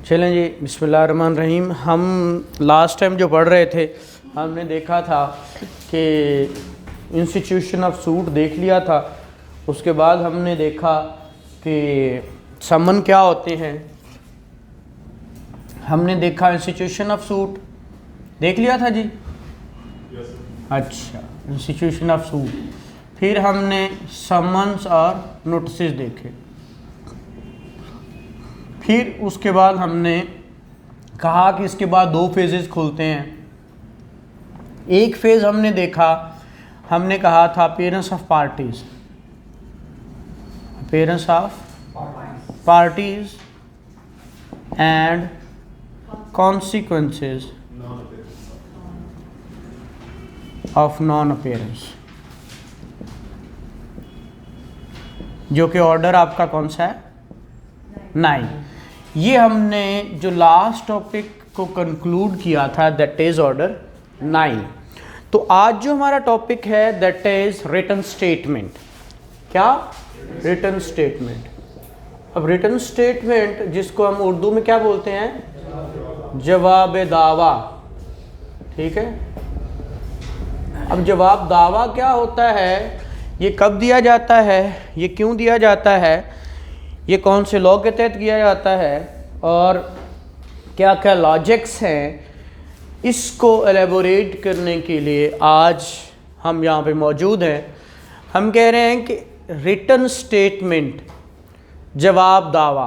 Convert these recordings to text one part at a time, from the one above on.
चलें जी, बिस्मिल्लाहिर्रहमानिर्रहीम। हम लास्ट टाइम जो पढ़ रहे थे हमने देखा था कि इंस्टीट्यूशन ऑफ सूट देख लिया था। उसके बाद हमने देखा कि समन क्या होते हैं। हमने देखा इंस्टीट्यूशन ऑफ सूट देख लिया था जी। अच्छा, इंस्टीट्यूशन ऑफ सूट। फिर हमने समन्स और नोटिस देखे। फिर उसके बाद हमने कहा कि इसके बाद दो फेजेस खुलते हैं। एक फेज हमने देखा, हमने कहा था appearance of parties, appearance of parties and consequences of non appearance, जो कि ऑर्डर आपका कौन सा है, 9। ये हमने जो लास्ट टॉपिक को कंक्लूड किया था दैट इज ऑर्डर 9। तो आज जो हमारा टॉपिक है दैट इज रिटन स्टेटमेंट। क्या? Written statement. अब रिटन स्टेटमेंट जिसको हम उर्दू में क्या बोलते हैं, जवाब दावा। ठीक है। अब जवाब दावा क्या होता है, ये कब दिया जाता है, ये क्यों दिया जाता है, ये कौन से लॉ के तहत किया जाता है और क्या क्या लॉजिक्स हैं, इसको एलेबोरेट करने के लिए आज हम यहाँ पे मौजूद हैं। हम कह रहे हैं कि रिटन स्टेटमेंट, जवाब दावा।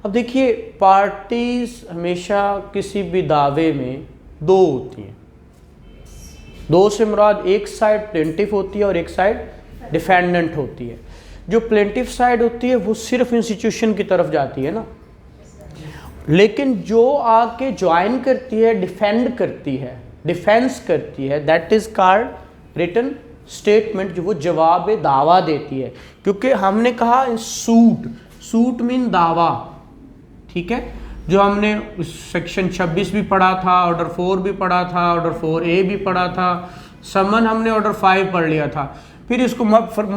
अब देखिए, पार्टीज हमेशा किसी भी दावे में दो होती हैं। दो से मुराद एक साइड प्लेंटिफ होती है और एक साइड डिफेंडेंट होती है। जो प्लेंटिफ साइड होती है वो सिर्फ इंस्टीट्यूशन की तरफ जाती है ना, लेकिन जो आके ज्वाइन करती है, डिफेंड करती है, डिफेंस करती है, that is called written statement, जो वो जवाब दावा देती है। क्योंकि हमने कहा सूट मीन दावा। ठीक है, जो हमने सेक्शन 26 भी पढ़ा था, ऑर्डर 4 भी पढ़ा था, ऑर्डर 4A भी पढ़ा था, समन हमने ऑर्डर 5 पढ़ लिया था। फिर इसको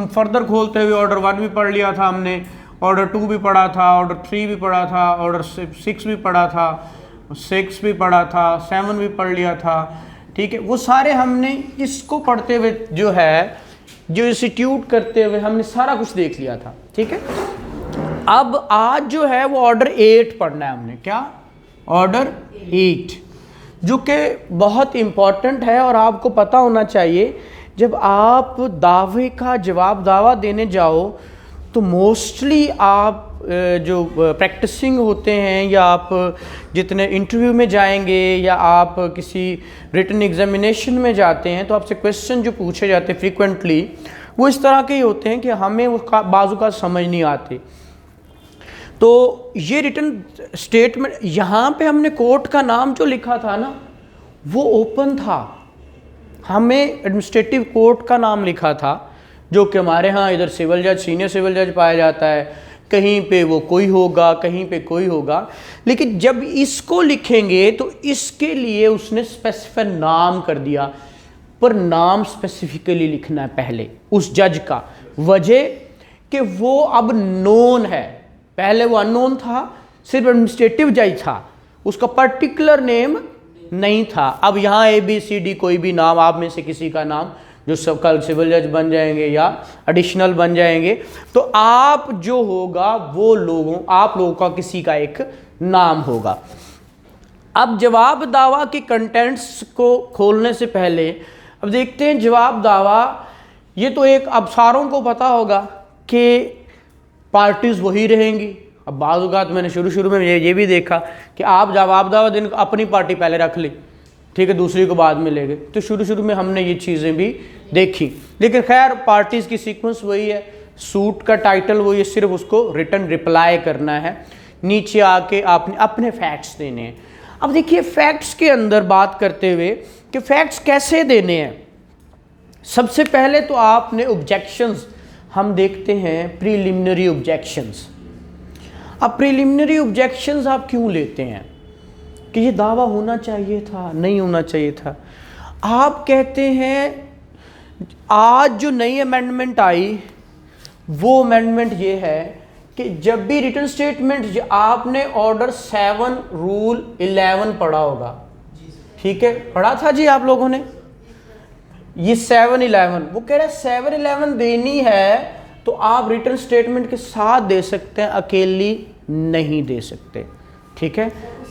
फर्दर खोलते हुए ऑर्डर 1 भी पढ़ लिया था हमने, ऑर्डर 2 भी पढ़ा था, ऑर्डर 3 भी पढ़ा था, ऑर्डर 6 भी पढ़ा था, 6 भी पढ़ा था, 7 भी पढ़ लिया था। ठीक है, वो सारे हमने इसको पढ़ते हुए जो है, जो इंस्टीट्यूट करते हुए हमने सारा कुछ देख लिया था। ठीक है, अब आज जो है वो ऑर्डर 8 पढ़ना है हमने। क्या? ऑर्डर 8, जो कि बहुत इम्पॉर्टेंट है और आपको पता होना चाहिए। जब आप दावे का जवाब दावा देने जाओ तो मोस्टली आप जो प्रैक्टिसिंग होते हैं या आप जितने इंटरव्यू में जाएंगे या आप किसी रिटन एग्जामिनेशन में जाते हैं तो आपसे क्वेश्चन जो पूछे जाते हैं फ्रीक्वेंटली वो इस तरह के ही होते हैं कि हमें वो बाजू का समझ नहीं आते। तो ये रिटन स्टेटमेंट, यहाँ पे हमने कोर्ट का नाम जो लिखा था ना वो ओपन था। हमें एडमिनिस्ट्रेटिव कोर्ट का नाम लिखा था, जो कि हमारे यहाँ इधर सिविल जज, सीनियर सिविल जज पाया जाता है। कहीं पे वो कोई होगा, कहीं पे कोई होगा, लेकिन जब इसको लिखेंगे तो इसके लिए उसने स्पेसिफिक नाम कर दिया। पर नाम स्पेसिफिकली लिखना है पहले उस जज का, वजह कि वो अब नोन है। पहले वो अननोन था, सिर्फ एडमिनिस्ट्रेटिव जज था, उसका पर्टिकुलर नेम नहीं था। अब यहाँ ABCD कोई भी नाम, आप में से किसी का नाम, जो सब कल सिविल जज बन जाएंगे या एडिशनल बन जाएंगे, तो आप जो होगा वो आप लोगों का किसी का एक नाम होगा। अब जवाब दावा के कंटेंट्स को खोलने से पहले अब देखते हैं जवाब दावा। ये तो एक, अब सारों को पता होगा कि पार्टीज वही रहेंगी। अब बाज़ औक़ात मैंने शुरू में ये भी देखा कि आप जवाब दावा दिन अपनी पार्टी पहले रख ली, ठीक है, दूसरी को बाद में ले गए। तो शुरू में हमने ये चीज़ें भी देखी, लेकिन खैर पार्टीज़ की सीक्वेंस वही है, सूट का टाइटल वही है, सिर्फ उसको रिटन रिप्लाई करना है, नीचे आके आपने अपने फैक्ट्स देने हैं। अब देखिए, फैक्ट्स के अंदर बात करते हुए कि फैक्ट्स कैसे देने हैं। सबसे पहले तो आपने ऑब्जेक्शंस, हम देखते हैं प्रीलिमिनरी ऑब्जेक्शंस। अब प्रीलिमिनरी ऑब्जेक्शंस आप क्यों लेते हैं कि ये दावा होना चाहिए था, नहीं होना चाहिए था। आप कहते हैं आज जो नई अमेंडमेंट आई वो अमेंडमेंट ये है कि जब भी रिटर्न स्टेटमेंट, आपने ऑर्डर 7 रूल 11 पढ़ा होगा, ठीक है, पढ़ा था जी आप लोगों ने। ये 7-11, वो कह रहा है 7-11 देनी है तो आप रिटर्न स्टेटमेंट के साथ दे सकते हैं, अकेली नहीं दे सकते, ठीक है।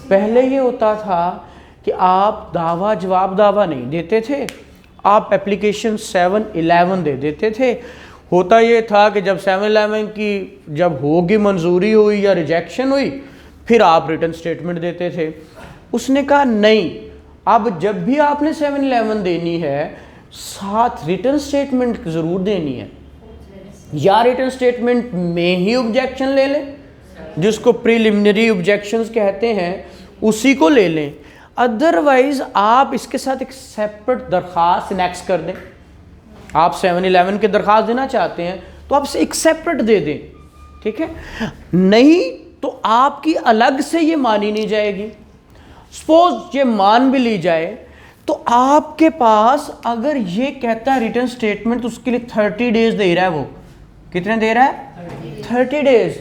पहले ये होता था कि आप दावा जवाब दावा नहीं देते थे, आप एप्लीकेशन 7-11 दे देते थे। होता ये था कि जब 7-11 की जब होगी मंजूरी हुई या रिजेक्शन हुई, फिर आप रिटर्न स्टेटमेंट देते थे। उसने कहा नहीं, अब जब भी आपने 7-11 देनी है साथ रिटर्न स्टेटमेंट ज़रूर देनी है, या रिटर्न स्टेटमेंट में ही ऑब्जेक्शन ले लें, जिसको प्रीलिमिनरी ऑब्जेक्शंस कहते हैं, उसी को ले लें, अदरवाइज आप इसके साथ एक सेपरेट दरख्वास्त नेक्स्ट कर दें। आप 7-11 की दरख्वास्त देना चाहते हैं तो आप एक सेपरेट दे दें, ठीक है। नहीं तो आपकी अलग से ये मानी नहीं जाएगी। सपोज ये मान भी ली जाए तो आपके पास अगर ये कहता है रिटर्न स्टेटमेंट, तो उसके लिए 30 डेज दे रहा है। वो कितने दे रहा है? 30 डेज।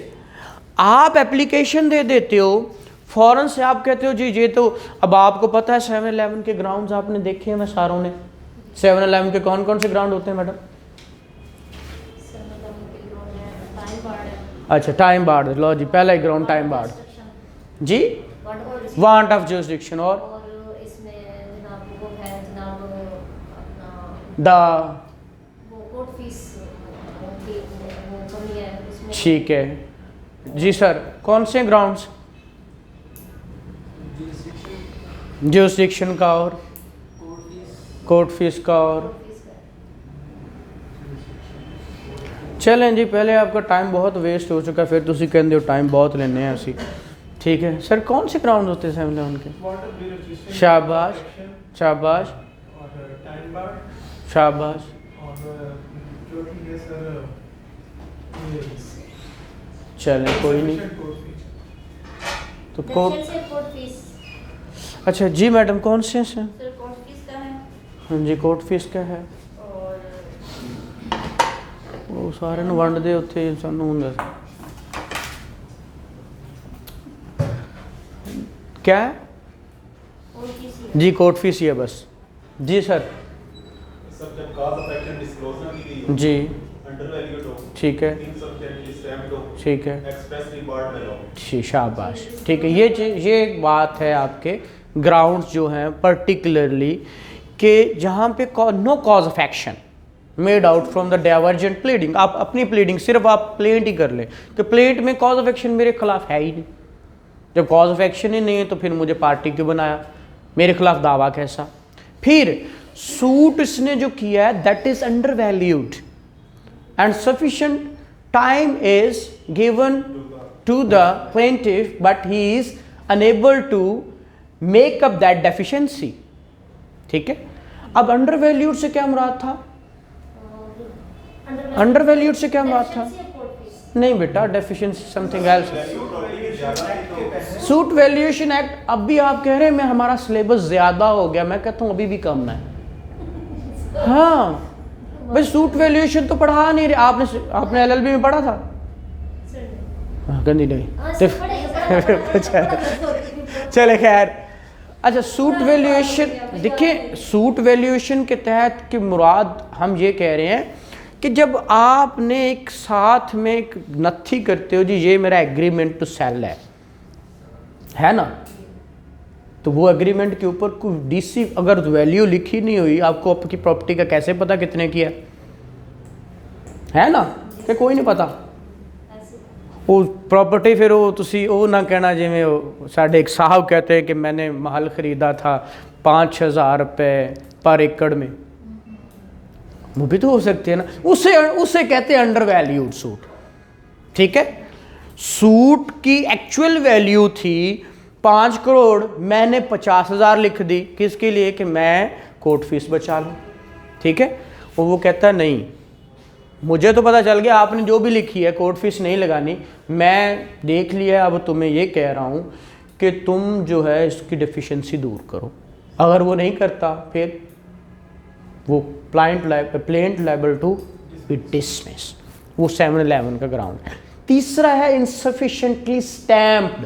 आप एप्लीकेशन दे देते हो, फौरन से आप कहते हो जी ये तो, अब आपको पता है 7-11 के ग्राउंड्स आपने देखे हैं मैं सारों ने। 7-11 के कौन कौन से ग्राउंड होते हैं मैडम? अच्छा, टाइम बार्ड, लो जी, पहला ही ग्राउंड टाइम बार्ड जी, वांट ऑफ जुरिसडिक्शन, और द, ठीक है जी सर। कौन से ग्राउंड्स? जुरिसडिक्शन का और कोर्ट फीस का। और चलें जी, पहले आपका टाइम बहुत वेस्ट हो चुका, फिर तुसी कहते हो टाइम बहुत लेने हैं असी, ठीक है सर। कौन से ग्राउंड होते हैं 7-11 के? शाबाश शाबाश शाबाश। चलें कोई नहीं, तो कोर्ट, अच्छा जी मैडम, कौन से हैं? हाँ जी, कोर्ट फीस का है, वो सारे ਨੂੰ ਵੰਡਦੇ ਉੱਥੇ ਸਾਨੂੰ ਹੁੰਦਾ क्या है जी? कोर्ट फीस ही है बस जी सर। जी ठीक है, ठीक है, शाबाश, ठीक है। ये एक बात है आपके ग्राउंड्स जो हैं पर्टिकुलरली कि जहाँ पे no cause of action made out from the divergent pleading. आप अपनी प्लीडिंग सिर्फ आप प्लेंट ही कर लें, तो प्लेंट में कॉज ऑफ एक्शन मेरे खिलाफ है ही नहीं। जब कॉज ऑफ एक्शन ही नहीं है तो फिर मुझे पार्टी क्यों बनाया, मेरे खिलाफ दावा कैसा? फिर सूट इसने जो किया है that is undervalued and sufficient time is given to the plaintiff but he is unable to make up that deficiency, ठीक है। अब अंडर वैल्यूड से क्या मुराद था? अंडर वैल्यूड से क्या मुराद था? नहीं बेटा, deficiency something else. Suit valuation act, अब भी आप कह रहे हैं मैं हमारा सिलेबस ज्यादा हो गया, मैं कहता हूँ अभी भी कम है। हाँ भाई, सूट वैल्यूएशन तो पढ़ा नहीं रहे आपने एलएलबी में पढ़ा था? गंदी नहीं चले खैर। अच्छा, सूट वैल्यूएशन देखिए, सूट वैल्यूएशन के तहत की मुराद हम ये कह रहे हैं कि जब आपने एक साथ में एक नथी करते हो जी, ये मेरा एग्रीमेंट टू सेल है ना, तो वो एग्रीमेंट के ऊपर कोई डीसी अगर वैल्यू लिखी नहीं हुई, आपको आपकी प्रॉपर्टी का कैसे पता कितने की है ना, कि कोई नहीं पता वो प्रॉपर्टी। फिर वो तुसी वो ना कहना जिमें वो साढ़े एक साहब कहते हैं कि मैंने महल ख़रीदा था 5,000 रुपये पर एकड़ में, वो भी तो हो सकती है ना, उसे कहते हैं अंडर वैल्यूड सूट, ठीक है। सूट की एक्चुअल वैल्यू थी 5 करोड़, मैंने 50,000 लिख दी, किसके लिए? कि मैं कोर्ट फीस बचा लूँ, ठीक है। वो कहता है नहीं, मुझे तो पता चल गया आपने जो भी लिखी है कोर्ट फीस नहीं लगानी, मैं देख लिया, अब तुम्हें ये कह रहा हूँ कि तुम जो है इसकी डेफिशिएंसी दूर करो। अगर वो नहीं करता फिर वो plaint liable to be dismiss, वो 7-11 का ग्राउंड है। तीसरा है इनसफिशिएंटली स्टैम्प्ड,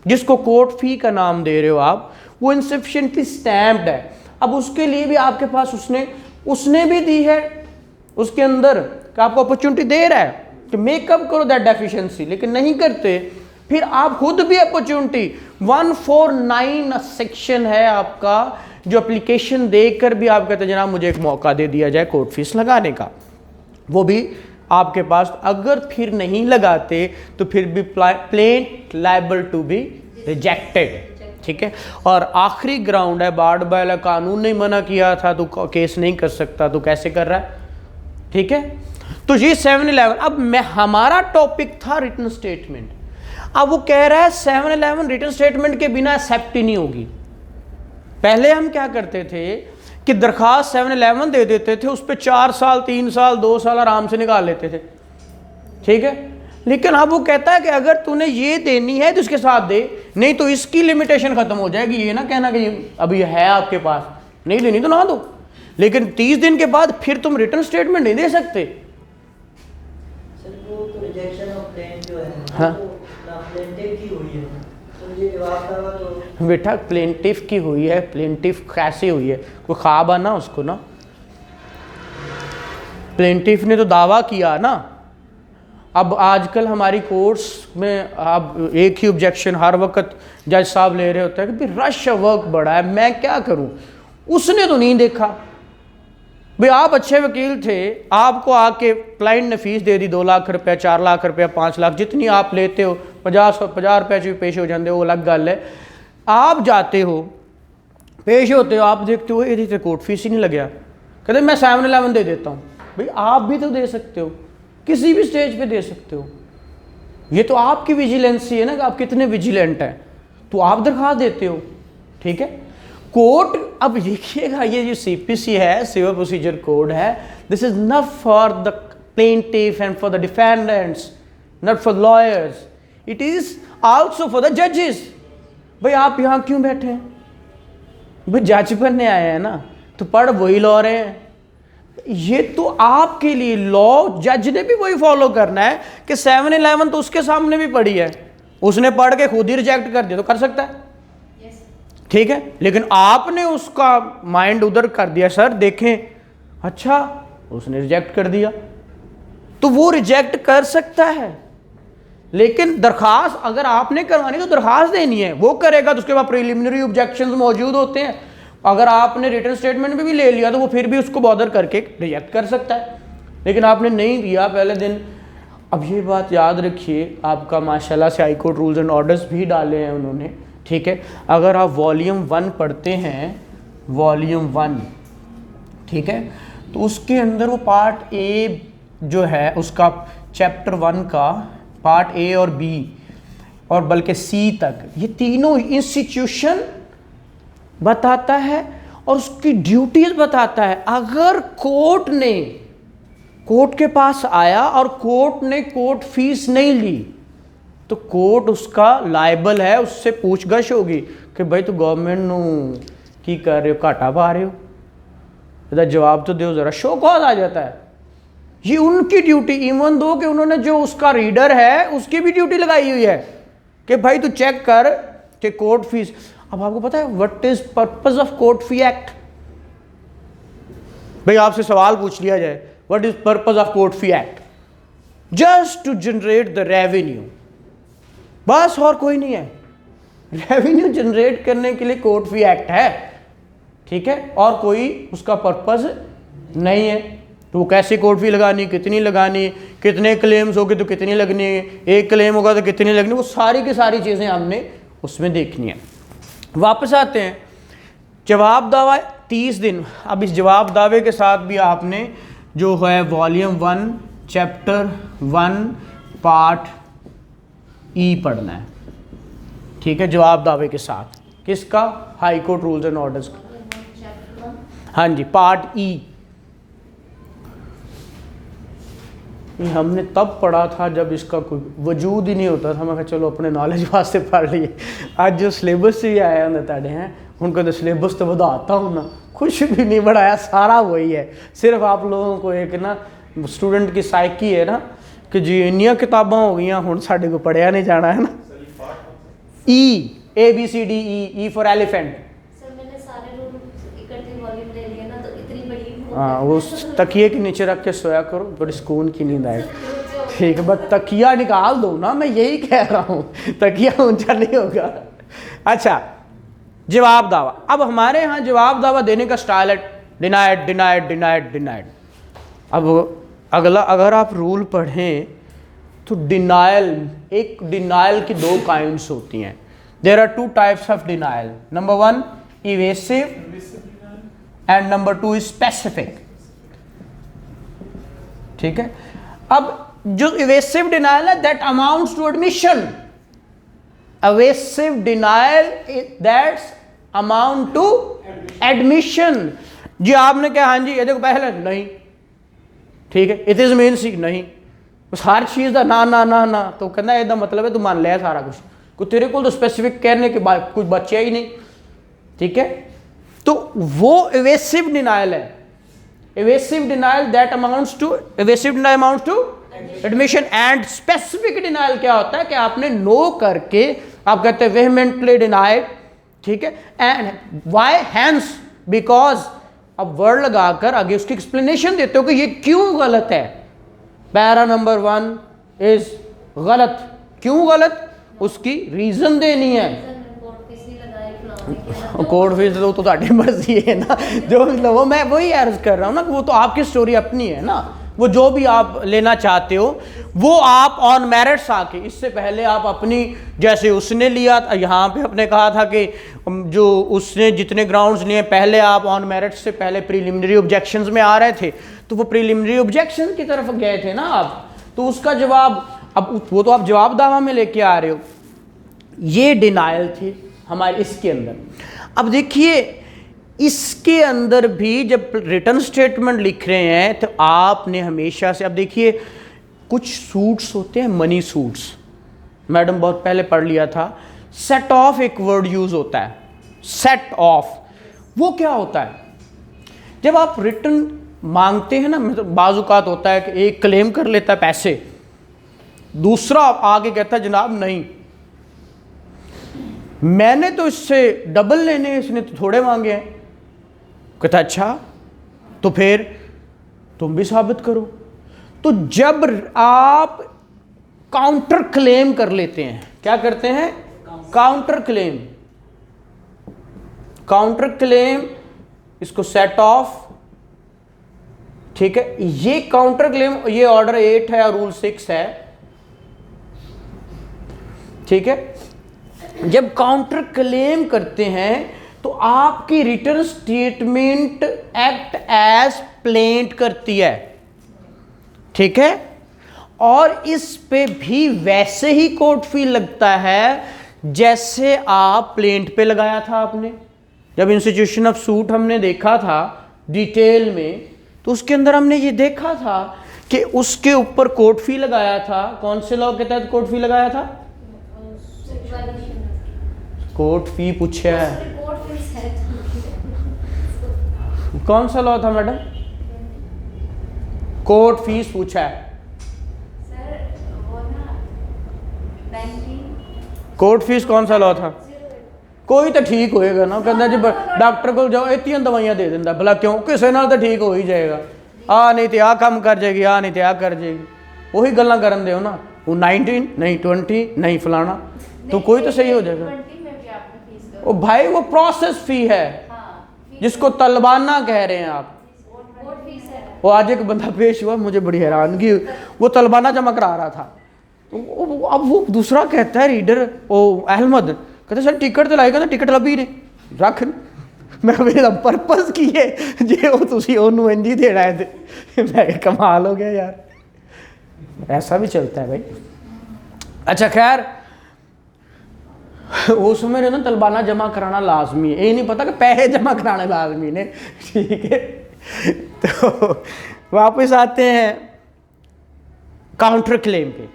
जिसको कोर्ट फी का नाम दे रहे हो आप, वो इनसफिशिएंटली स्टैम्प्ड है। अब उसके लिए भी आपके पास उसने भी दी है उसके अंदर कि आपको अपॉर्चुनिटी दे रहा है कि मेकअप करो दैट डेफिशिएंसी, लेकिन नहीं करते। फिर आप खुद भी अपॉर्चुनिटी 149 सेक्शन है आपका, जो एप्लीकेशन देकर भी आप कहते हैं जनाब मुझे एक मौका दे दिया जाए कोर्ट फीस लगाने का, वो भी आपके पास। अगर फिर नहीं लगाते तो फिर भी plaint liable to be rejected, ठीक है। और आखिरी ग्राउंड है बार्ड बाय, कानून ने मना किया था तो केस नहीं कर सकता, तो कैसे कर रहा है, ठीक है। तो ये 711। अब हमारा टॉपिक था रिटन स्टेटमेंट। अब वो कह रहा है 711 रिटन स्टेटमेंट के बिना एक्सेप्ट ही नहीं होगी। पहले हम क्या करते थे कि दरखास्त 711 दे देते थे, उस पर 4 साल 3 साल 2 साल आराम से निकाल लेते थे, ठीक है। लेकिन अब वो कहता है कि अगर तूने ये देनी है तो इसके साथ दे, नहीं तो इसकी लिमिटेशन खत्म हो जाएगी। ये ना कहना कि अभी ये है आपके पास, नहीं देनी तो ना दो, लेकिन 30 दिन के बाद फिर तुम रिटर्न स्टेटमेंट नहीं दे सकते। सर वो तो रिजेक्शन ऑफ क्लेम जो है, हाँ, प्लेंटिफ की हुई है, तो ये जवाब दावा तो बेटा प्लेंटिफ की हुई है। प्लेंटिफ कैसे हुई है, कोई ख्वाब आना उसको ना, प्लेंटिफ ने तो दावा किया ना। अब आजकल हमारी कोर्ट्स में अब एक ही ऑब्जेक्शन हर वक्त जज साहब ले रहे होते हैं कि रश वर्क बड़ा है, मैं क्या करूं। उसने तो नहीं देखा भाई, आप अच्छे वकील थे, आपको आके क्लाइंट ने फीस दे दी 2 लाख रुपया, 4 लाख रुपया, 5 लाख, जितनी आप लेते हो, 50 रुपये भी पेश हो जाते हो, वो अलग गल है। आप जाते हो, पेश होते हो, आप देखते हो ये कोर्ट फीस ही नहीं लगे, कहते मैं 711 दे देता हूँ। भाई आप भी तो दे सकते हो, किसी भी स्टेज पे दे सकते हो। ये तो आपकी विजिलेंसी है ना कि आप कितने विजिलेंट हैं, तो आप दरखास्त देते हो, ठीक है। कोर्ट, अब देखिएगा ये जो सीपीसी है, सिविल प्रोसीजर कोड है, this is not for the plaintiff and for the defendants, not for lawyers, it is also for the जजेस। भाई आप यहाँ क्यों बैठे हैं, भाई जज बनने आए हैं ना, तो पढ़ वही लॉ रहे हैं। ये तो आपके लिए लॉ जज ने भी वही फॉलो करना है कि 711 तो उसके सामने भी पड़ी है, उसने पढ़ के खुद ही रिजेक्ट कर दिया तो कर सकता है, ठीक है। लेकिन आपने उसका माइंड उधर कर दिया, सर देखें, अच्छा उसने रिजेक्ट कर दिया, तो वो रिजेक्ट कर सकता है। लेकिन दरखास्त अगर आपने करवानी तो दरखास्त देनी है, वो करेगा तो उसके बाद प्रिलिमिनरी ऑब्जेक्शंस मौजूद होते हैं। अगर आपने रिटन स्टेटमेंट में भी ले लिया तो वो फिर भी उसको बॉदर करके रिजेक्ट कर सकता है, लेकिन आपने नहीं दिया पहले दिन। अब ये बात याद रखिए, आपका माशाल्लाह से high court rules and orders भी डाले हैं उन्होंने, ठीक है। अगर आप वॉल्यूम 1 पढ़ते हैं, वॉल्यूम 1, ठीक है, तो उसके अंदर वो पार्ट ए जो है उसका चैप्टर 1 का पार्ट ए और बी और बल्कि सी तक, ये तीनों इंस्टीट्यूशन बताता है और उसकी ड्यूटीज बताता है। अगर कोर्ट के पास आया और कोर्ट ने कोर्ट फीस नहीं ली तो कोर्ट उसका लायबल है, उससे पूछगछ होगी कि भाई तू गवर्नमेंट नू की कर रहे हो, घाटा पा रहे हो, इसका जवाब तो दो जरा। शो कॉज आ जाता है, ये उनकी ड्यूटी, इवन दो कि उन्होंने जो उसका रीडर है उसकी भी ड्यूटी लगाई हुई है कि भाई तू चेक कर कि कोर्ट फीस। अब आपको पता है what is purpose of court fee act? भाई आपसे सवाल पूछ लिया जाए, what is purpose of court fee act? Just to generate the revenue, बस और कोई नहीं है। रेवेन्यू जनरेट करने के लिए कोर्ट फी एक्ट है, ठीक है, और कोई उसका पर्पस नहीं है। तो वो कैसे कोर्ट फी लगानी, कितनी लगानी, कितने क्लेम्स होंगे तो कितनी लगनी, एक क्लेम होगा तो कितनी लगनी, वो सारी की सारी चीज़ें हमने उसमें देखनी है। वापस आते हैं, जवाब दावा 30 दिन। अब इस जवाब दावे के साथ भी आपने जो है वॉल्यूम 1 चैप्टर 1 पार्ट ई पढ़ना है, ठीक है, जवाब दावे के साथ। किसका? High court rules and orders का, हाँ जी, पार्ट ई। हमने तब पढ़ा था जब इसका कोई वजूद ही नहीं होता था। मैं कहा चलो अपने नॉलेज वास्ते पढ़ लिए। आज जो सिलेबस ही आया होंगे ताड़े हैं, उनको तो सिलेबस तो बढ़ाता हूँ ना, कुछ भी नहीं बढ़ाया, सारा वही है। सिर्फ आप लोगों को एक ना स्टूडेंट की साइकी है ना कि जी इन्नियां किताबां हो गई हुण साडे को पढ़िया नहीं जाना है ना। ई ABCDE फॉर एलिफेंट। सर मैंने सारे रूल इकट्ठे वॉल्यूम ले लिए ना, तो इतनी बड़ी हाँ, वो तकिए के नीचे रख के सोया करो, बड़ी सुकून की नींद आए। ठीक है, बस तकिया निकाल दो ना, मैं यही कह रहा हूँ, तकिया ऊंचा नहीं होगा। अच्छा, जवाब दावा। अब हमारे यहाँ जवाब दावा देने का स्टाइल है डिनाइड डिनाइड डिनाइड डिनाइड। अब अगला, अगर आप रूल पढ़ें तो डिनाइल, एक डिनाइल की दो काइंड्स होती हैं। There are two types of denial. Number 1 evasive and number 2 is specific. ठीक है, अब जो इवेसिव डिनाइल है that amounts to admission. evasive denial that's amount to admission. जी आपने कहा हाँ जी ये देखो पहले नहीं, ठीक है, इट इज मीन सी नहीं, उस हर चीज़ का ना ना ना ना, तो कहना ਇਹਦਾ मतलब है तू मान लिया सारा कुछ, कोई तेरे को तो स्पेसिफिक कहने के बाद कुछ बचा ही नहीं। ठीक है, तो वो evasive denial है। evasive denial that amounts to, evasive denial amounts to admission। and specific denial क्या होता है कि आपने नो करके आप कहते हैं vehemently denied। ठीक है, एंड why hence because अब वर्ड लगाकर आगे उसकी एक्सप्लेनेशन देते हो कि ये क्यों गलत है। पैरा नंबर 1 इज गलत, क्यों गलत, उसकी रीजन देनी है। कोर्ट फीस तो ਤੁਹਾਡੀ मर्जी है ना, जो मतलब वो मैं वही अर्ज कर रहा हूँ ना, वो तो आपकी स्टोरी अपनी है ना, वो जो भी आप लेना चाहते हो वो आप ऑन मेरिट्स आके, इससे पहले आप अपनी, जैसे उसने लिया था यहाँ पे अपने कहा था कि जो उसने जितने ग्राउंड्स लिए पहले आप ऑन मेरिट्स से पहले प्रीलिमिनरी ऑब्जेक्शंस में आ रहे थे, तो वो प्रीलिमिनरी ऑब्जेक्शन की तरफ गए थे ना आप, तो उसका जवाब अब वो तो आप जवाब दावा में लेके आ रहे हो, ये डिनायल थी हमारे इसके अंदर। अब देखिए इसके अंदर भी जब रिटर्न स्टेटमेंट लिख रहे हैं तो आपने हमेशा से, अब देखिए कुछ सूट्स होते हैं मनी सूट्स, मैडम बहुत पहले पढ़ लिया था। सेट ऑफ एक वर्ड यूज होता है, सेट ऑफ, वो क्या होता है, जब आप रिटर्न मांगते हैं ना, मतलब बाजुकात होता है कि एक क्लेम कर लेता है पैसे, दूसरा आगे कहता है जनाब नहीं मैंने तो इससे डबल लेने हैं, इसने तो थोड़े मांगे हैं। कहता अच्छा तो फिर तुम भी साबित करो। तो जब आप काउंटर क्लेम कर लेते हैं, क्या करते हैं, काउंटर क्लेम, काउंटर क्लेम, इसको सेट ऑफ, ठीक है, ये काउंटर क्लेम, ये ऑर्डर 8 है और रूल 6 है। ठीक है, जब काउंटर क्लेम करते हैं तो आपकी return statement act as plaint करती है। ठीक है, और इस पे भी वैसे ही कोर्ट फी लगता है जैसे आप प्लेंट पे लगाया था। आपने जब इंस्टीट्यूशन ऑफ सूट हमने देखा था डिटेल में, तो उसके अंदर हमने ये देखा था कि उसके ऊपर कोर्ट फी लगाया था। कौन से लॉ के तहत कोर्ट फी लगाया था, कोर्ट फी पूछा है, कौन सा लॉ था मैडम, कोर्ट फीस पूछा है, कोर्ट फीस कौन सा लॉ था, कोई तो ठीक होएगा ना, कहना जी डॉक्टर को जाओ इतनी दवाइयां दे देंदा, भला क्यों, किसी नाल तो ठीक हो ही जाएगा, आ नहीं तो आ काम कर जाएगी, आ नहीं तो आ कर जाएगी, वही गल्लां करन दे ना, वो 19 नहीं 20 नहीं फलाना, तो कोई तो सही हो जाएगा। ओ भाई वो प्रोसेस फी है, जिसको तलबाना कह रहे हैं आप। वो आज एक बंदा पेश हुआ, मुझे बड़ी हैरानगी, वो तलबाना जमा करा रहा था, तो अब वो दूसरा कहता है रीडर, ओ अहमद कहते सर टिकट तो लाएगा ना, टिकट लभी नहीं रख, मैं मेरा परपस की है जे वो तुसी ओनू इंजी देना है, मैं कमाल हो गया यार, ऐसा भी चलता है भाई। अच्छा खैर, उस समय ना तलबाना जमा कराना लाजमी है, ये नहीं पता कि पैसे जमा कराने लाजमी ने। ठीक है, तो वापस आते हैं काउंटर क्लेम पे।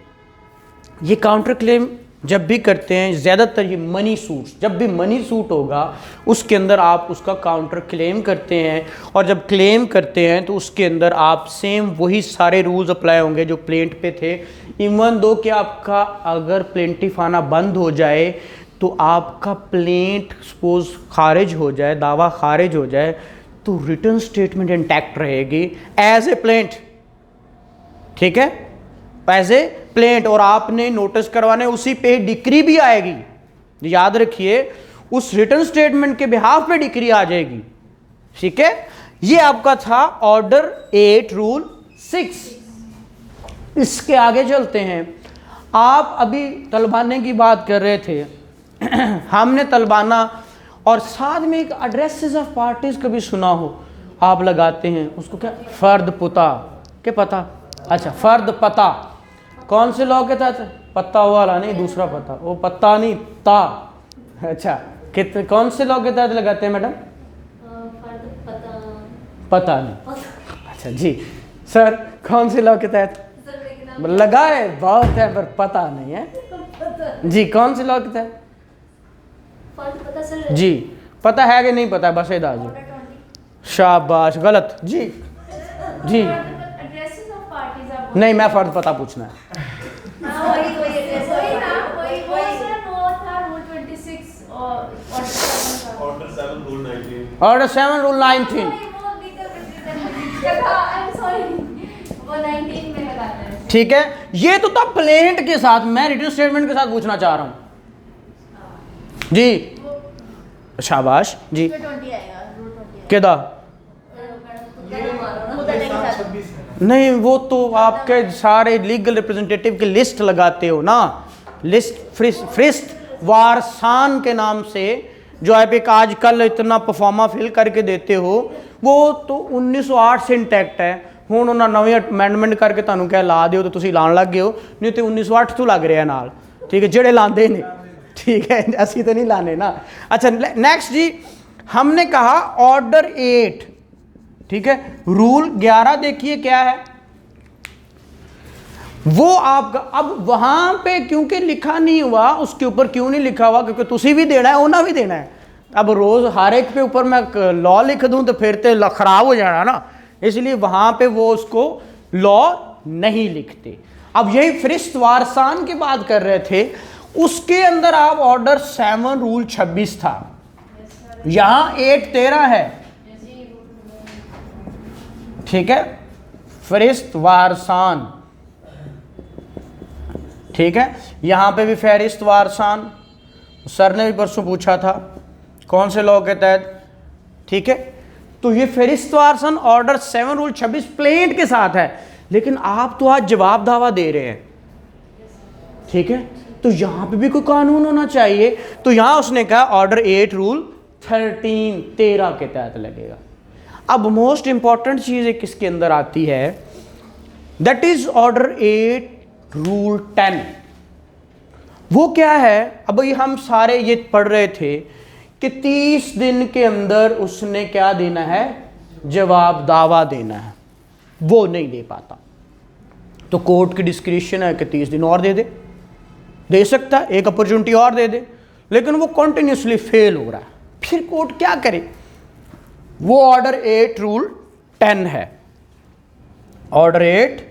ये काउंटर क्लेम जब भी करते हैं ज़्यादातर ये मनी सूट्स, जब भी मनी सूट होगा उसके अंदर आप उसका काउंटर क्लेम करते हैं, और जब क्लेम करते हैं तो उसके अंदर आप सेम वही सारे रूल्स अप्लाई होंगे जो प्लेंट पे थे। इवन दो कि आपका अगर प्लेंटिफ आना बंद हो जाए तो आपका प्लेंट सपोज खारिज हो जाए, दावा खारिज हो जाए, तो रिटर्न स्टेटमेंट इंटैक्ट रहेगी एज ए प्लेंट, ठीक है, एज ए प्लेंट, और आपने नोटिस करवाने उसी पे डिक्री भी आएगी। याद रखिए उस रिटर्न स्टेटमेंट के बिहाफ पे डिक्री आ जाएगी, ठीक है। ये आपका था ऑर्डर 8 रूल 6। इसके आगे चलते हैं। आप अभी तलबाने की बात कर रहे थे हमने तलबाना और साथ में एक एड्रेसेस ऑफ पार्टीज कभी सुना हो, आप लगाते हैं उसको क्या, फर्द पुता के पता, अच्छा फर्द पता, कौन से लॉ के तहत, पत्ता वाला नहीं, दूसरा पता, वो पत्ता नहीं ता, अच्छा कितने कौन से लॉ के तहत लगाते हैं मैडम, पता नहीं, अच्छा जी सर कौन से लॉ के तहत लगाए, बहुत है पर पता नहीं है जी, कौन से लॉ के तहत जी, पता है कि नहीं पता है, बस इधर आ जाओ, शाबाश, गलत जी जी, नहीं मैं फर्द पता पूछना है, ऑर्डर 7 रूल 19, ठीक है। ये तो था प्लेंट के साथ, मैं रिटर्न स्टेटमेंट के साथ पूछना चाह रहा हूं जी, शाबाश जी, केदा नहीं, वो तो आपके सारे लीगल रिप्रेजेंटेटिव की लिस्ट लगाते हो ना, लिस्ट फ्रिस्ट वारसान के नाम से जो आप एक आजकल इतना परफॉर्मा फिल करके देते हो, वो तो 1908 से इंटैक्ट है। ਹੁਣ ਉਹਨਾਂ ਨਵੀਂ ਅਮੈਂਡਮੈਂਟ ਕਰਕੇ ਤੁਹਾਨੂੰ ਕਹਿ ਲਾ ਦਿਓ ਤਾਂ ਤੁਸੀਂ ਲਾਣ ਲੱਗ ਗਏ ਹੋ, ਨਹੀਂ ਤੇ 1908 ਤੋਂ ਲੱਗ ਰਿਹਾ ਨਾਲ, ठीक है, ਜਿਹੜੇ ਲਾਉਂਦੇ ਨੇ, ठीक है, ਅਸੀਂ तो नहीं लाने ना। अच्छा नेक्स्ट जी, हमने कहा ऑर्डर 8, ठीक है, रूल 11 देखिए क्या है वो आपका, अब वहां पे क्योंकि लिखा नहीं हुआ, उसके ऊपर क्यों नहीं लिखा हुआ, क्योंकि तुसी भी देना है, उन्हें भी देना है। अब रोज हर एक पे ऊपर मैं लॉ लिख दूं तो फिर तो खराब हो जाना ना, इसलिए वहां पे वो उसको लॉ नहीं लिखते। अब यही फरिश्त वारसान की बात कर रहे थे, उसके अंदर आप ऑर्डर 7 रूल 26 था, यहां 8 13 है, ठीक है, फरिश्त वारसान, ठीक है, यहां पे भी फहरिस्त वारसान, सर ने भी परसों पूछा था कौन से लॉ के तहत, ठीक है। तो ये फहरिस्त वारसान ऑर्डर 7 रूल 26 प्लेंट के साथ है, लेकिन आप तो आज जवाब दावा दे रहे हैं, ठीक है, तो यहां पे भी कोई कानून होना चाहिए। तो यहां उसने कहा ऑर्डर 8 रूल 13 के तहत लगेगा। अब मोस्ट इंपॉर्टेंट चीज एक इसके अंदर आती है, दैट इज ऑर्डर 8 रूल 10। वो क्या है, अब ये हम सारे ये पढ़ रहे थे कि 30 दिन के अंदर उसने क्या देना है, जवाब दावा देना है, वो नहीं दे पाता तो कोर्ट की डिस्क्रिप्शन है कि 30 दिन और दे सकता है, एक अपॉर्चुनिटी और दे दे, लेकिन वो कंटिन्यूसली फेल हो रहा है, फिर कोर्ट क्या करे, वो ऑर्डर 8 रूल 10 है, ऑर्डर 8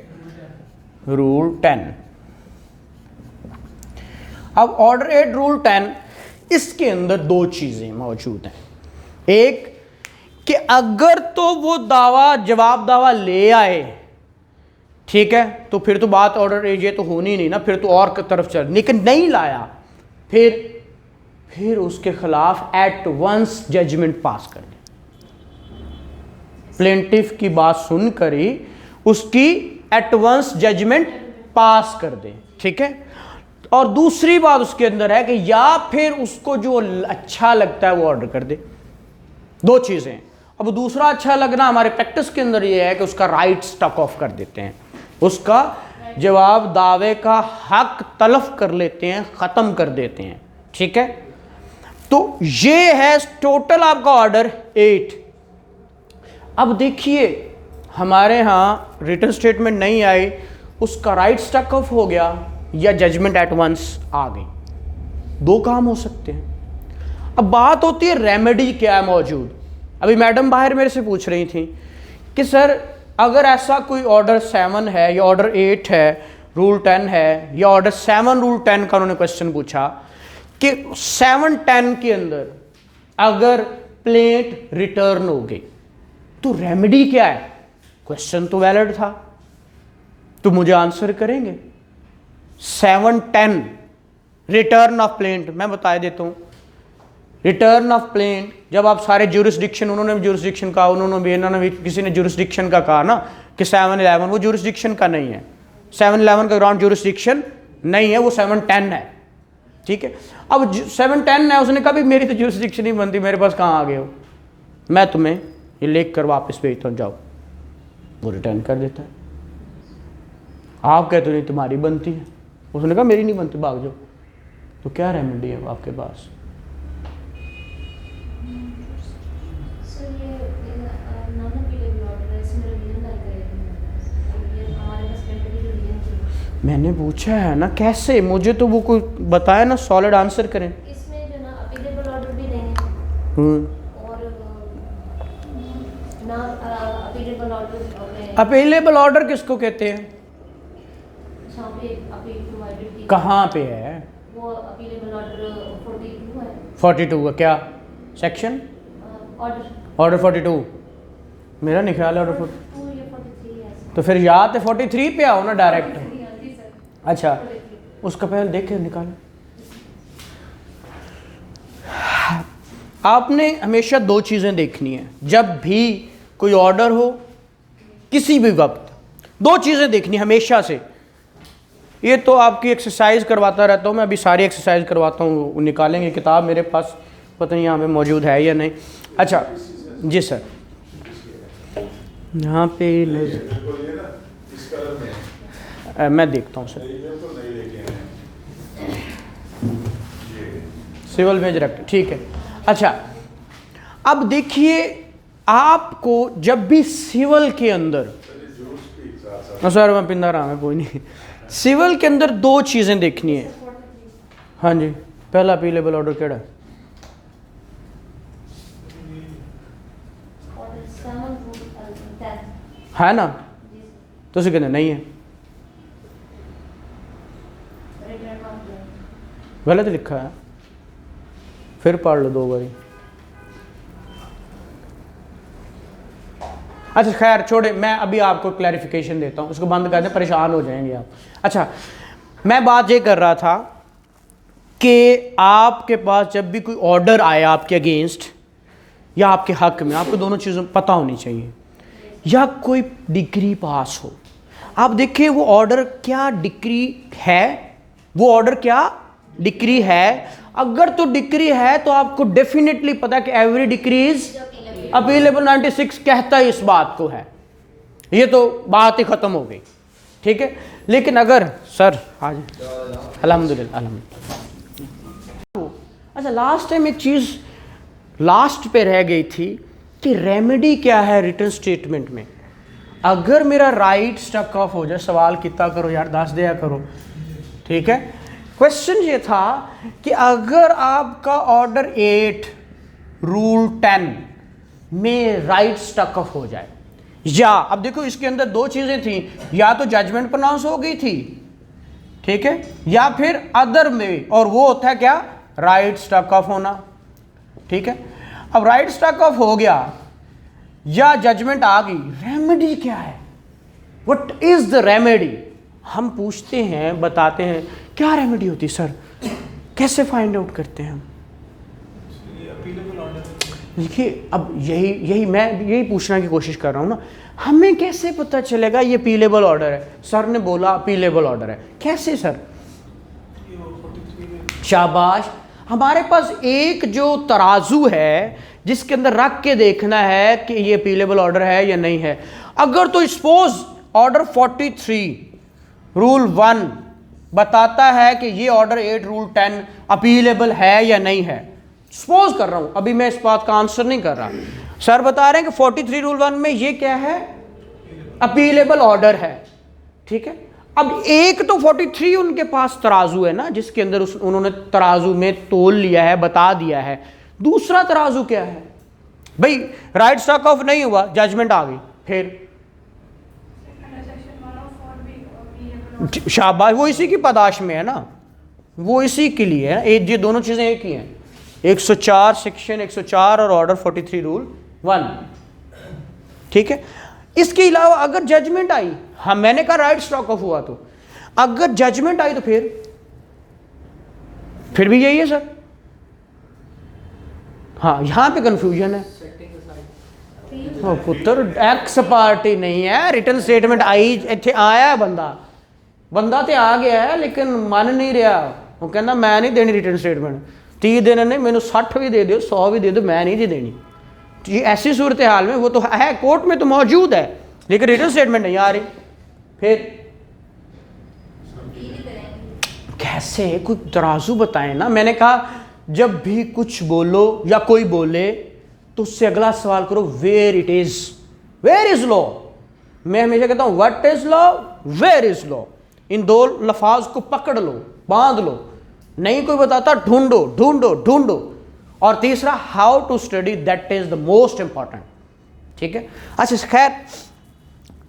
रूल 10। अब ऑर्डर 8 रूल 10, इसके अंदर 2 चीजें मौजूद हैं। एक कि अगर तो वो दावा जवाब दावा ले आए, ठीक है, तो फिर तो बात ऑर्डर ये तो होनी नहीं ना, फिर तो और की तरफ चल, लेकिन नहीं लाया, फिर उसके खिलाफ एट वंस जजमेंट पास कर दे, प्लेंटिफ की बात सुनकर ही उसकी एट वंस जजमेंट पास कर दे, ठीक है। और दूसरी बात उसके अंदर है कि या फिर उसको जो अच्छा लगता है वो ऑर्डर कर दे, 2 चीजें। अब दूसरा अच्छा लगना हमारे प्रैक्टिस के अंदर ये है कि उसका राइट स्टक ऑफ कर देते हैं, उसका जवाब दावे का हक तलफ कर लेते हैं, खत्म कर देते हैं, ठीक है। तो ये है टोटल आपका ऑर्डर 8। अब देखिए हमारे यहाँ रिटर्न स्टेटमेंट नहीं आई, उसका राइट स्टक ऑफ हो गया या जजमेंट एट वंस आ गई, दो काम हो सकते हैं। अब बात होती है रेमेडी क्या है मौजूद। अभी मैडम बाहर मेरे से पूछ रही थी कि सर अगर ऐसा कोई ऑर्डर 7 है या ऑर्डर 8 है, रूल 10 है, या ऑर्डर 7 रूल 10 का उन्होंने क्वेश्चन पूछा कि 7-10 के अंदर अगर प्लेट रिटर्न हो गई तो रेमेडी क्या है। क्वेश्चन तो वैलिड था, तो मुझे आंसर करेंगे 7-10 रिटर्न ऑफ प्लेट। मैं बता देता हूं, रिटर्न ऑफ प्लेट जब आप सारे ज्यूरिसडिक्शन, उन्होंने भी ज्यूरिसडिक्शन कहा, उन्होंने भी, इन्होंने भी, किसी ने ज्यूरिसडिक्शन का कहा ना कि 7-11 वो ज्यूरिसडिक्शन का नहीं है, 7-11 का ग्राउंड ज्यूरिसडिक्शन नहीं है, वो 7-10 है। ठीक है, अब 7-10 है, उसने कहा भी मेरी तो ज्यूरिसडिक्शन ही बनती, मेरे पास कहाँ आ गए हो, मैं तुम्हें ये लिख कर वापस भेजता हूँ, जाओ। वो रिटर्न कर देता है। आप कहते हो नहीं तुम्हारी बनती है, उसने कहा मेरी नहीं बनती, भाग जाओ। तो क्या रेमेडी है आपके पास। सर ये नॉन अपीलेबल ऑर्डर है, इसमें रिवीजन लाइक करेंगे, ये हमारे पास पेंडिंग रिवीजन थी। मैंने पूछा है ना कैसे, मुझे तो वो कोई बताए ना, सॉलिड आंसर करें। इसमें जो ना अपीलेबल ऑर्डर भी नहीं है और ना अपीलेबल ऑर्डर। अपीलेबल ऑर्डर किसको कहते हैं, जहाँ पे अपील प्रोवाइडेड थी कहाँ पे है। वो अपीलेबल ऑर्डर 42 है। 42 का क्या सेक्शन, ऑर्डर ऑर्डर 42 मेरा नहीं ख्याल है ऑर्डर 42। 2 या 43 है। तो फिर या तो 43 पे आओ ना डायरेक्ट। जी सर। अच्छा, उसका पहले देखे निकालो। आपने हमेशा दो चीज़ें देखनी है जब भी कोई ऑर्डर हो, किसी भी वक्त दो चीज़ें देखनी हमेशा से। ये तो आपकी एक्सरसाइज करवाता रहता हूँ मैं, अभी सारी एक्सरसाइज करवाता हूँ, निकालेंगे किताब मेरे पास, पता नहीं यहाँ पे मौजूद है या नहीं। अच्छा जी सर, यहाँ पे मैं देखता हूँ सर, सिविल में डायरेक्ट, ठीक है। अच्छा, अब देखिए आपको जब भी सिविल के अंदर, सर मैं पिंदा रहा हूँ कोई नहीं, सिविल के अंदर दो चीज़ें देखनी है। हाँ जी, पहला अपीलेबल ऑर्डर केड़ा है ना, तो उसे कहते नहीं है, गलत लिखा है, फिर पढ़ लो 2 बारी। अच्छा खैर छोड़े, मैं अभी आपको क्लैरिफिकेशन देता हूँ, उसको बंद कर दें, परेशान हो जाएंगे आप। अच्छा, मैं बात ये कर रहा था कि आपके पास जब भी कोई ऑर्डर आए आपके अगेंस्ट या आपके हक में, आपको दोनों चीज़ें पता होनी चाहिए, या कोई डिग्री पास हो। आप देखिए वो ऑर्डर क्या डिग्री है, वो ऑर्डर क्या डिग्री है। अगर तो डिग्री है तो आपको डेफिनेटली पता है कि एवरी डिग्री इज अपीलेबल, 96 कहता ही इस बात को है, ये तो बात ही खत्म हो गई, ठीक है। लेकिन अगर सर आज अल्हम्दुलिल्लाह अल्हम्दुलिल्लाह। अच्छा, लास्ट टाइम एक चीज़ लास्ट पे रह गई थी कि रेमेडी क्या है रिटर्न स्टेटमेंट में। अगर मेरा राइट स्टक ऑफ हो जाए, सवाल कितना करो यार, 10 दिया करो, ठीक है। क्वेश्चन ये था कि अगर आपका ऑर्डर 8 रूल 10 में राइट स्टक ऑफ हो जाए, या अब देखो इसके अंदर दो चीज़ें थी, या तो जजमेंट प्रोनाउंस हो गई थी, ठीक है, या फिर अदर में, और वो होता है क्या, राइट स्टक ऑफ होना, ठीक है। अब राइट स्टक ऑफ हो गया या जजमेंट आ गई, रेमेडी क्या है, व्हाट इज द रेमेडी। हम पूछते हैं, बताते हैं क्या रेमेडी होती है सर, कैसे फाइंड आउट करते हैं हम। देखिए अब यही मैं यही पूछने की कोशिश कर रहा हूँ ना, हमें कैसे पता चलेगा ये अपीलेबल ऑर्डर है। सर ने बोला अपीलेबल ऑर्डर है, कैसे सर, शाबाश। हमारे पास एक जो तराजू है जिसके अंदर रख के देखना है कि ये अपीलेबल ऑर्डर है या नहीं है। अगर तो सपोज ऑर्डर 43 रूल 1 बताता है कि ये ऑर्डर 8 रूल 10 अपीलेबल है या नहीं है, सपोज कर रहा हूं, अभी मैं इस बात का आंसर नहीं कर रहा, सर बता रहे हैं कि 43 रूल 1 में ये क्या है, अपीलेबल ऑर्डर है, ठीक है। अब एक तो 43 उनके पास तराजू है ना, जिसके अंदर उन्होंने तराजू में तोल लिया है, बता दिया है। दूसरा तराजू क्या है भाई, राइट स्टॉक ऑफ नहीं हुआ, जजमेंट आ गई, फिर शाबाश, वो इसी की पदाश में है ना, वो इसी के लिए है। ये दोनों चीजें एक ही हैं, 104 सेक्शन 104 और ऑर्डर 43 रूल 1, ठीक है। इसके अलावा अगर जजमेंट आई, हाँ मैंने कहा राइट स्टॉक ऑफ हुआ, तो अगर जजमेंट आई तो फिर भी यही है सर। हाँ यहां पे कंफ्यूजन है। ओ पुत्र, एक्स पार्टी नहीं है, रिटर्न स्टेटमेंट आई, इतने आया है बंदा तो आ गया है लेकिन मन नहीं रहा, वो कहना मैं नहीं देनी रिटर्न स्टेटमेंट, 30 दिन नहीं, मैंने 60 भी दे दो, 100 भी दे दो, मैं नहीं जी देनी। ये ऐसी सूरत हाल में वो तो है, कोर्ट में तो मौजूद है लेकिन रिटर्न स्टेटमेंट नहीं आ रही, फिर कैसे? कोई तराजू बताएं ना। मैंने कहा जब भी कुछ बोलो या कोई बोले तो उससे अगला सवाल करो where it is, where is law. मैं हमेशा कहता हूं what is law, where is law. इन दो लफाज को पकड़ लो, बांध लो, नहीं कोई बताता ढूंढो ढूंढो ढूंढो। और तीसरा how to study, that is the most important, ठीक है। अच्छा खैर,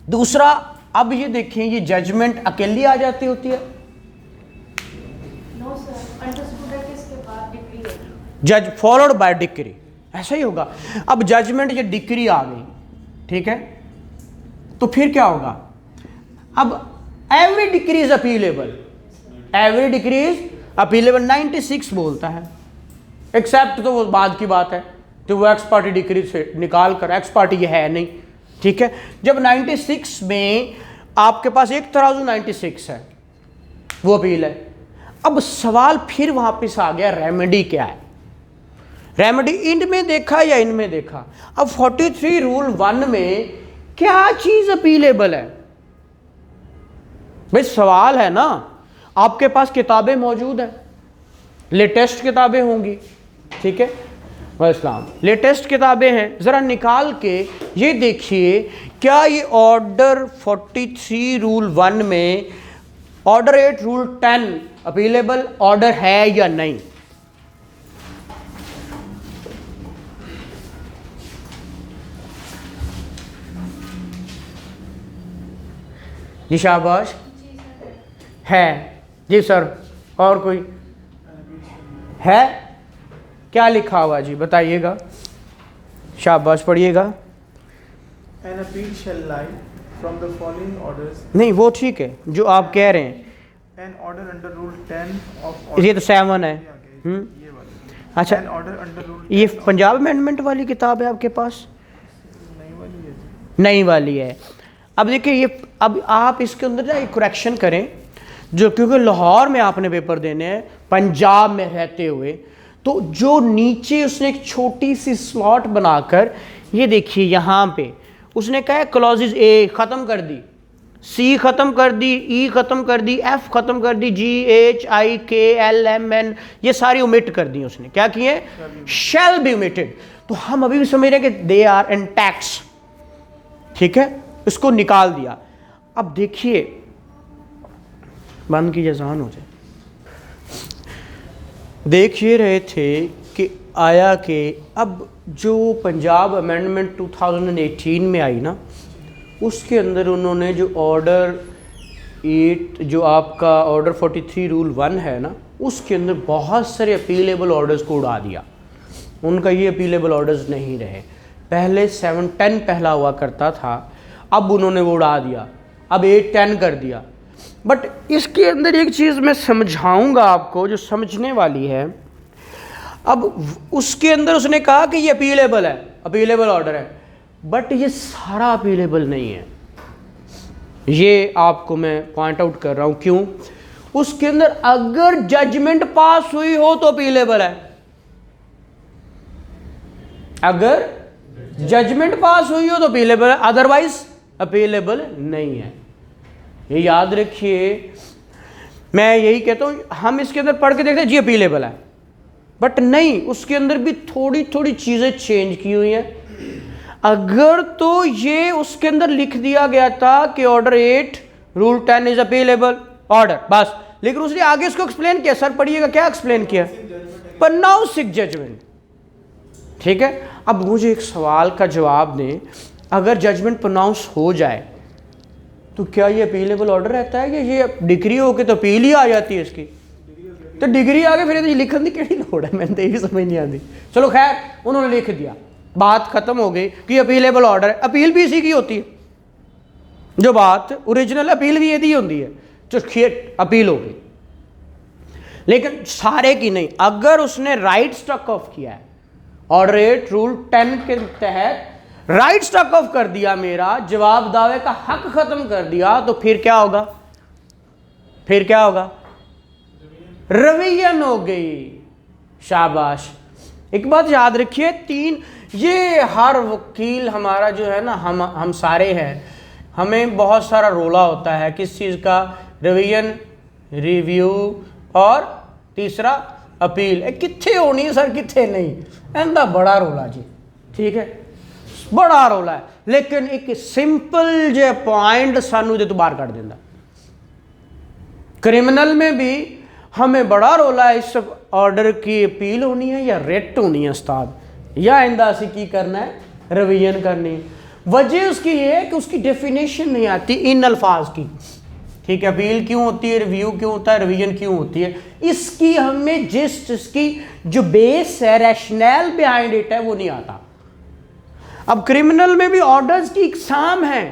दूसरा अब ये देखें, ये जजमेंट अकेली आ जाती होती है, नो सर, अंडरस्टूड है कि इसके बाद डिग्री है, जज फॉलोड बाय डिक्री, ऐसा ही होगा। अब जजमेंट ये डिक्री आ गई, ठीक है, तो फिर क्या होगा? अब every decree is appealable, every decree is appealable 96 बोलता है, एक्सेप्ट तो वो बाद की बात है, तो वो एक्स पार्टी डिक्री से निकाल कर, एक्स पार्टी ये है नहीं, ठीक है। जब 96 में आपके पास एक तराजू 96 है, वो अपील है। अब सवाल फिर वापस आ गया, रेमेडी क्या है? रेमेडी इनमें देखा या इनमें देखा? अब 43 रूल 1 में क्या चीज अपीलेबल है भाई? सवाल है ना, आपके पास किताबें मौजूद हैं, लेटेस्ट किताबें होंगी, ठीक है, वालेकुम, लेटेस्ट किताबें हैं, ज़रा निकाल के ये देखिए, क्या ये ऑर्डर 43 रूल 1 में ऑर्डर 8 रूल 10 अपीलेबल ऑर्डर है या नहीं? जी शाबाश, है जी सर। और कोई है? क्या लिखा हुआ जी, बताइएगा, शाबाश पढ़िएगा। An appeal shall lie from the following orders. नहीं वो ठीक है जो आप कह रहे हैं, An order under rule 10 of ये तो 7 है। ये वाली। अच्छा, An order under rule ये 10 of- पंजाब अमेंडमेंट वाली किताब है आपके पास? नई वाली है जी। नई वाली है। अब देखिए ये, अब आप इसके अंदर ना एक करेक्शन करें, जो क्योंकि लाहौर में आपने पेपर देने हैं पंजाब में रहते हुए, तो जो नीचे उसने एक छोटी सी स्लॉट बनाकर, ये देखिए यहाँ पे उसने कहा है क्लॉजेज ए ख़त्म कर दी, सी ख़त्म कर दी, ई ख़त्म कर दी, एफ ख़त्म कर दी, जी एच आई के एल एम एन ये सारी ओमिट कर दी उसने। क्या किए? Shall be omitted. तो हम अभी भी समझ रहे हैं कि दे आर इन टैक्स, ठीक है, इसको निकाल दिया। अब देखिए, बंद कीजिए, ज़ान हो जाए। देख ये रहे थे कि आया कि अब जो पंजाब अमेंडमेंट 2018 में आई ना, उसके अंदर उन्होंने जो ऑर्डर 8 जो आपका ऑर्डर 43 रूल 1 है ना, उसके अंदर बहुत सारे अपीलेबल ऑर्डर्स को उड़ा दिया। उनका ये अपीलेबल ऑर्डर्स नहीं रहे। पहले 710 पहला हुआ करता था, अब उन्होंने वो उड़ा दिया, अब 810 कर दिया। बट इसके अंदर एक चीज़ मैं समझाऊंगा आपको जो समझने वाली है। अब उसके अंदर उसने कहा कि ये अपीलेबल है, अपीलेबल ऑर्डर है, बट ये सारा अपीलेबल नहीं है। ये आपको मैं पॉइंट आउट कर रहा हूँ। क्यों? उसके अंदर अगर जजमेंट पास हुई हो तो अपीलेबल है, अगर जजमेंट पास हुई हो तो अपीलेबल है, अदरवाइज अपीलेबल नहीं है। ये याद रखिए। मैं यही कहता हूँ, हम इसके अंदर पढ़ के देखते हैं जी अपीलेबल है, बट नहीं, उसके अंदर भी थोड़ी थोड़ी चीज़ें चेंज की हुई हैं। अगर तो ये उसके अंदर लिख दिया गया था कि order 8 rule 10 is appealable order, बस। लेकिन उसने आगे इसको एक्सप्लेन किया, सर पढ़िएगा क्या एक्सप्लेन किया, प्रोनाउंसिंग जजमेंट। ठीक है, अब मुझे एक सवाल का जवाब दें, अगर जजमेंट प्रोनाउंस हो जाए तो क्या ये अपीलेबल ऑर्डर रहता है, कि ये डिग्री होके तो अपील ही आ जाती है इसकी? तो डिग्री आगे फिर लिखने की केड़ी लोड़ है, मैंने तो यही समझ नहीं आती। चलो खैर, उन्होंने लिख दिया, बात खत्म हो गई कि अपीलेबल ऑर्डर है। अपील भी इसी की होती है, जो बात ओरिजिनल अपील भी यही होती है, जो अपील हो गई। लेकिन सारे की नहीं, अगर उसने राइट स्टक ऑफ किया है, ऑर्डर 8 रूल 10 के तहत राइट स्टक ऑफ कर दिया, मेरा जवाब दावे का हक खत्म कर दिया, तो फिर क्या होगा? फिर क्या होगा? रवियन हो गई। शाबाश। एक बात याद रखिए, 3 ये हर वकील हमारा जो है ना, हम सारे हैं, हमें बहुत सारा रोला होता है किस चीज़ का? रिवीजन, रिव्यू और तीसरा अपील। कित्थे होनी है सर, कित्थे नहीं, ऐसा बड़ा रोला जी। ठीक है, बड़ा रोला है, लेकिन एक सिंपल जे पॉइंट सानू दे तो बाहर कट देता। क्रिमिनल में भी हमें बड़ा रोला है, इस ऑर्डर की अपील होनी है या रिट होनी है उस्ताद, या आइंदा असी की करना है, रिवीजन करनी है। वजह उसकी ये है कि उसकी डेफिनेशन नहीं आती इन अल्फाज की। ठीक है, अपील क्यों होती है, रिव्यू क्यों होता है, रिवीजन क्यों होती है, इसकी हमें इसकी जो बेस है, रैशनल बिहाइंड इट है, वो नहीं आता। अब क्रिमिनल में भी ऑर्डर्स की इकसाम है,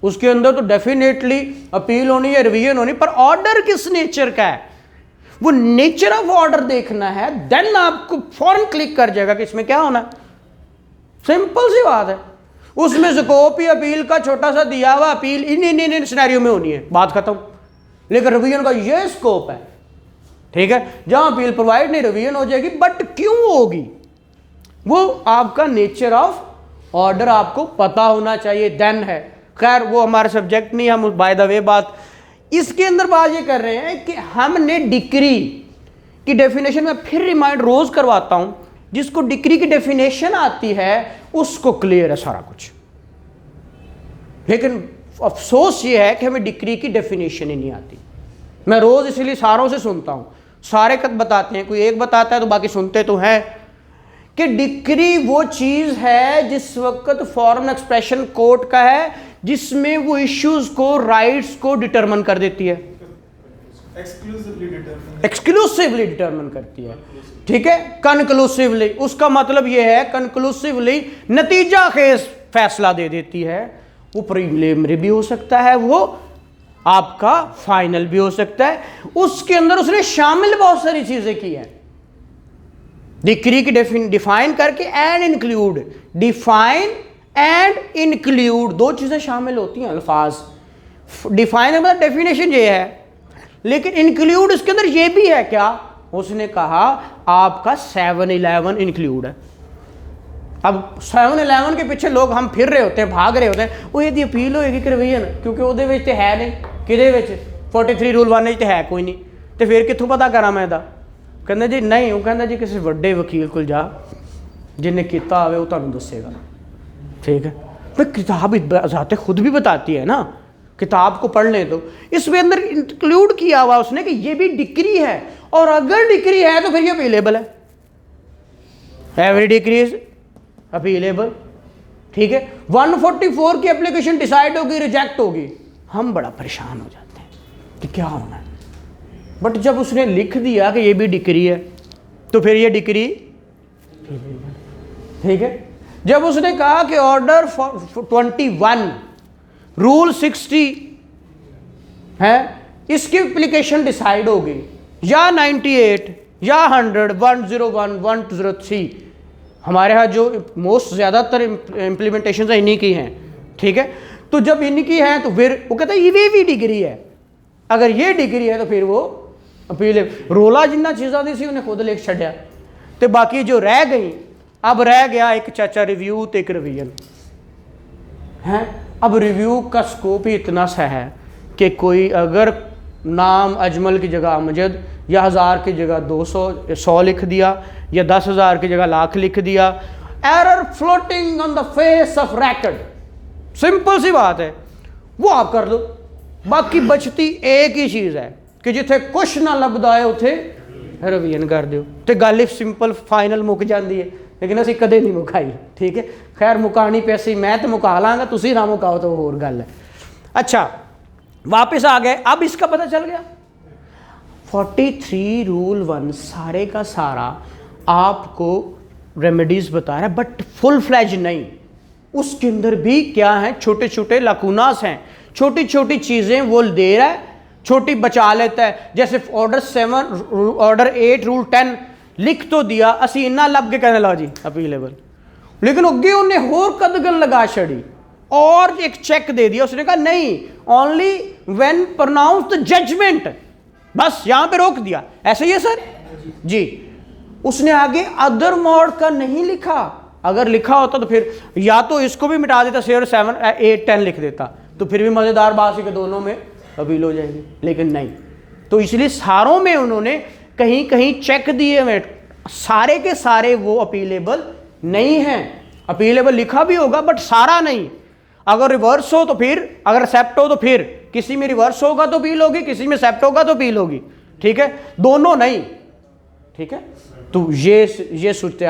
उसके अंदर तो डेफिनेटली अपील होनी है, रिवीजन होनी, पर ऑर्डर किस नेचर का है, वो नेचर ऑफ ऑर्डर देखना है, देन आपको फौरन क्लिक कर जाएगा कि इसमें क्या होना है। सिंपल सी बात है, उसमें स्कोप ही अपील का छोटा सा दिया हुआ, अपील इन सिनेरियो में होनी है, बात खत्म। लेकिन रिवीजन का ये स्कोप है। ठीक है, जहां अपील प्रोवाइड नहीं, रिवीजन हो जाएगी, बट क्यों होगी, वो आपका नेचर ऑफ ऑर्डर आपको पता होना चाहिए, देन है। खैर वो हमारा सब्जेक्ट नहीं, हम बाय द वे बात इसके अंदर बात ये कर रहे हैं कि हमने डिक्री की डेफिनेशन में फिर रिमाइंड रोज करवाता हूं, जिसको डिक्री की डेफिनेशन आती है उसको क्लियर है सारा कुछ। लेकिन अफसोस ये है कि हमें डिक्री की डेफिनेशन ही नहीं आती। मैं रोज इसलिए सारों से सुनता हूं, सारे कद बताते हैं, कोई एक बताता है तो बाकी सुनते तो हैं, कि डिक्री वो चीज है जिस वक्त फॉर्म एक्सप्रेशन कोर्ट का है, जिसमें वो इश्यूज को, राइट्स को डिटरमिन कर देती है, एक्सक्लूसिवली डिटरमिन करती है। ठीक है, कनक्लूसिवली, उसका मतलब ये है कनक्लूसिवली नतीजा खेज फैसला दे देती है। वो प्रीलिमिनरी भी हो सकता है, वो आपका फाइनल भी हो सकता है। उसके अंदर उसने शामिल बहुत सारी चीजें की हैं डिक्री की डिफाइन करके, and include, define and include, दो चीजें शामिल होती हैं अल्फाज। डिफाइन मतलब डेफिनेशन ये है, लेकिन इंक्लूड इसके अंदर ये भी है क्या, उसने कहा आपका 7-11 इंक्लूड है। अब 7-11 के पीछे लोग हम फिर रहे होते हैं, भाग रहे होते हैं, वो यदि अपील होएगी कि रिवीजन, क्योंकि ਉਹਦੇ ਵਿੱਚ ਤੇ है नहीं, किदे ਵਿੱਚ 43 रूल 1 ਵਿੱਚ ਤੇ है कोई नहीं, तो फिर कित्थों पता करा मैं ਇਹਦਾ? कहना जी नहीं, वो कहना जी किसी बड़े वकील को जा, जिन्हें किया आवे वो तुहानू दसेगा। ठीक है, भाई किताब जाते खुद भी बताती है ना, किताब को पढ़ लें तो इसमें अंदर इंक्लूड किया हुआ उसने कि ये भी डिक्री है, और अगर डिक्री है तो फिर ये अपीलेबल है, एवरी डिक्री इज अपीलेबल। ठीक है, 144 की एप्लीकेशन डिसाइड होगी, रिजेक्ट होगी, हम बड़ा परेशान हो जाते हैं कि क्या होना है। बट जब उसने लिख दिया कि ये भी डिक्री है तो फिर ये डिक्री, ठीक है। जब उसने कहा कि ऑर्डर 21 रूल 60 है, इसकी एप्लीकेशन डिसाइड होगी या 98 या 100, 101, 103, हमारे यहाँ जो मोस्ट ज़्यादातर इम्प्लीमेंटेशन इन्हीं की हैं। ठीक है, तो जब इनकी हैं तो फिर वो कहता है ये भी डिग्री है, अगर ये डिग्री है तो फिर वो अपील। रोला जिन्ना चीज़ा दी सी उन्हें खुद लिख छड्या, तो बाकी जो रह गई, अब रह गया एक चाचा रिव्यू तो एक रिवीजन है। अब रिव्यू का स्कोप ही इतना सा है कि कोई अगर नाम अजमल की जगह अमजद, या 1000 की जगह 200 100 लिख दिया, या 10,000 की जगह लाख लिख दिया, error floating on the face of record, simple सी बात है, वो आप कर दो, बाकी बचती एक ही चीज़ है कि जिथे कुछ ना लभदा है उथे रिवीजन कर दिओ ते गल सिंपल फाइनल मुक जाती है, लेकिन असीं कदे नहीं मुकाई। ठीक है, खैर मुकानी पैसी मैं तो मुका लाँगा, तुसीं ना मुकाओ तो होर गल है। अच्छा वापस आ गए, अब इसका पता चल गया 43 रूल 1 सारे का सारा आपको रेमेडीज बता रहा है, बट फुल फ्लैज नहीं, उसके अंदर भी क्या है, छोटे छोटे लकूनास हैं, छोटी छोटी चीज़ें वो दे रहा है, छोटी बचा लेता है। जैसे ऑर्डर 7 ऑर्डर 8 रूल 10 लिख तो दिया, असी इन्ना लब के कहने लो जी अपीलेबल, लेकिन अगे उन्हें होर कदगल लगा छड़ी और एक चेक दे दिया, उसने कहा नहीं only when pronounce the judgment, बस यहां पे रोक दिया। ऐसे ही है सर जी। उसने आगे अदर मोड का नहीं लिखा, अगर लिखा होता तो फिर या तो इसको भी मिटा देता, 7 8 10 लिख देता, तो फिर भी मजेदार बात है कि दोनों में अपील हो जाएगी, लेकिन नहीं। तो इसलिए सारों में उन्होंने कहीं कहीं चेक दिए हुए, सारे के सारे वो अपीलेबल नहीं हैं। अपीलेबल लिखा भी होगा बट सारा नहीं, अगर रिवर्स हो तो फिर, अगर एक्सेप्ट हो तो फिर, किसी में रिवर्स होगा तो अपील होगी, किसी में एक्सेप्ट होगा तो अपील होगी। ठीक है, दोनों नहीं। ठीक है, तो ये सोचते